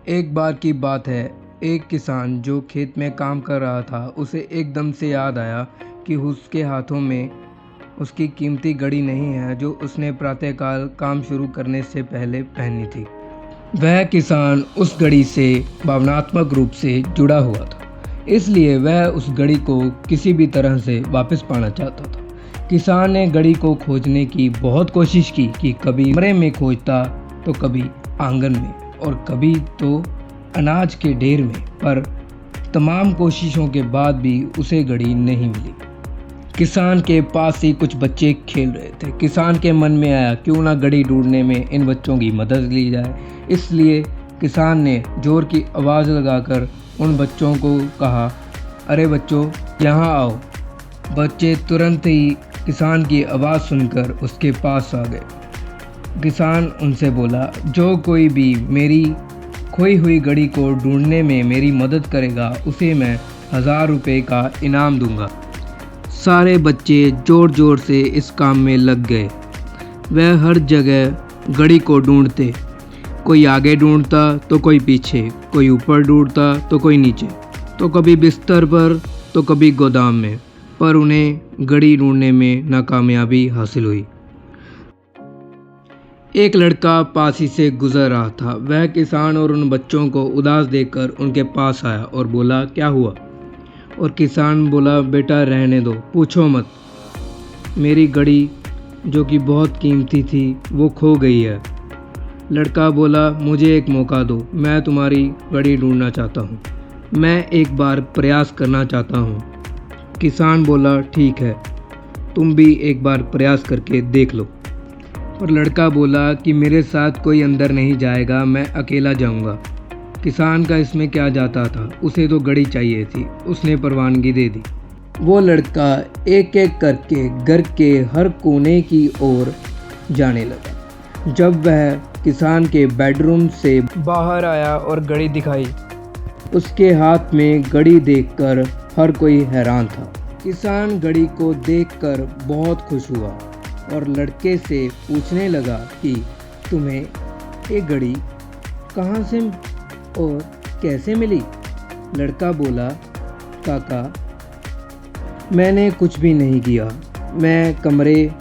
एक बार की बात है, एक किसान जो खेत में काम कर रहा था, उसे एकदम से याद आया कि उसके हाथों में उसकी कीमती घड़ी नहीं है जो उसने प्रातःकाल काम शुरू करने से पहले पहनी थी। वह किसान उस घड़ी से भावनात्मक रूप से जुड़ा हुआ था, इसलिए वह उस घड़ी को किसी भी तरह से वापस पाना चाहता था। किसान ने घड़ी को खोजने की बहुत कोशिश की कि कभी कमरे में खोजता तो कभी आंगन में और कभी तो अनाज के ढेर में, पर तमाम कोशिशों के बाद भी उसे घड़ी नहीं मिली। किसान के पास ही कुछ बच्चे खेल रहे थे। किसान के मन में आया क्यों ना घड़ी ढूंढने में इन बच्चों की मदद ली जाए। इसलिए किसान ने जोर की आवाज़ लगाकर उन बच्चों को कहा, अरे बच्चों, यहाँ आओ। बच्चे तुरंत ही किसान की आवाज़ सुनकर उसके पास आ गए। किसान उनसे बोला, जो कोई भी मेरी खोई हुई घड़ी को ढूंढने में मेरी मदद करेगा उसे मैं 1000 रुपये का इनाम दूंगा। सारे बच्चे ज़ोर ज़ोर से इस काम में लग गए। वह हर जगह घड़ी को ढूंढते, कोई आगे ढूंढता तो कोई पीछे, कोई ऊपर ढूंढता तो कोई नीचे, तो कभी बिस्तर पर तो कभी गोदाम में, पर उन्हें घड़ी ढूंढने में नाकामयाबी हासिल हुई। एक लड़का पास ही से गुजर रहा था। वह किसान और उन बच्चों को उदास देखकर उनके पास आया और बोला, क्या हुआ? और किसान बोला, बेटा रहने दो, पूछो मत। मेरी घड़ी जो कि बहुत कीमती थी वो खो गई है। लड़का बोला, मुझे एक मौका दो, मैं तुम्हारी घड़ी ढूंढना चाहता हूँ, मैं एक बार प्रयास करना चाहता हूँ। किसान बोला, ठीक है, तुम भी एक बार प्रयास करके देख लो। पर लड़का बोला कि मेरे साथ कोई अंदर नहीं जाएगा, मैं अकेला जाऊंगा। किसान का इसमें क्या जाता था, उसे तो घड़ी चाहिए थी। उसने परवानगी दे दी। वो लड़का एक एक करके घर के हर कोने की ओर जाने लगा। जब वह किसान के बेडरूम से बाहर आया और घड़ी दिखाई, उसके हाथ में घड़ी देखकर हर कोई हैरान था। किसान घड़ी को देखकर बहुत खुश हुआ और लड़के से पूछने लगा कि तुम्हें ये घड़ी कहाँ से और कैसे मिली? लड़का बोला, काका, मैंने कुछ भी नहीं किया। मैं कमरे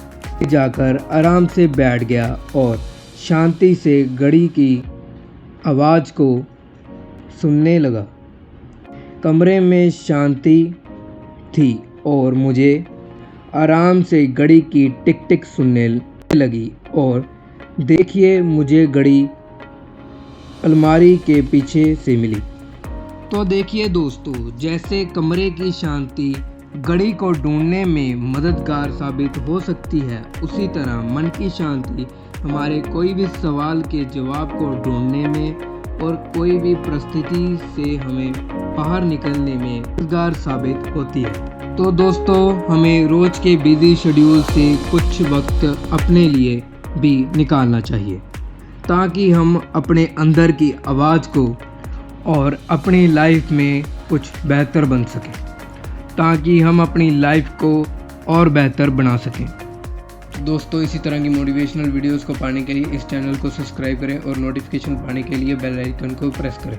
जाकर आराम से बैठ गया और शांति से घड़ी की आवाज़ को सुनने लगा। कमरे में शांति थी और मुझे आराम से घड़ी की टिक टिक सुनने लगी। और देखिए, मुझे घड़ी अलमारी के पीछे से मिली। तो देखिए दोस्तों, जैसे कमरे की शांति घड़ी को ढूंढने में मददगार साबित हो सकती है, उसी तरह मन की शांति हमारे कोई भी सवाल के जवाब को ढूंढने में और कोई भी परिस्थिति से हमें बाहर निकलने में मददगार साबित होती है। तो दोस्तों, हमें रोज़ के बिजी शेड्यूल से कुछ वक्त अपने लिए भी निकालना चाहिए, ताकि हम अपने अंदर की आवाज़ को और अपनी लाइफ में कुछ बेहतर बन सकें, ताकि हम अपनी लाइफ को और बेहतर बना सकें। दोस्तों, इसी तरह की मोटिवेशनल वीडियोस को पाने के लिए इस चैनल को सब्सक्राइब करें और नोटिफिकेशन पाने के लिए बेल आइकन को प्रेस करें।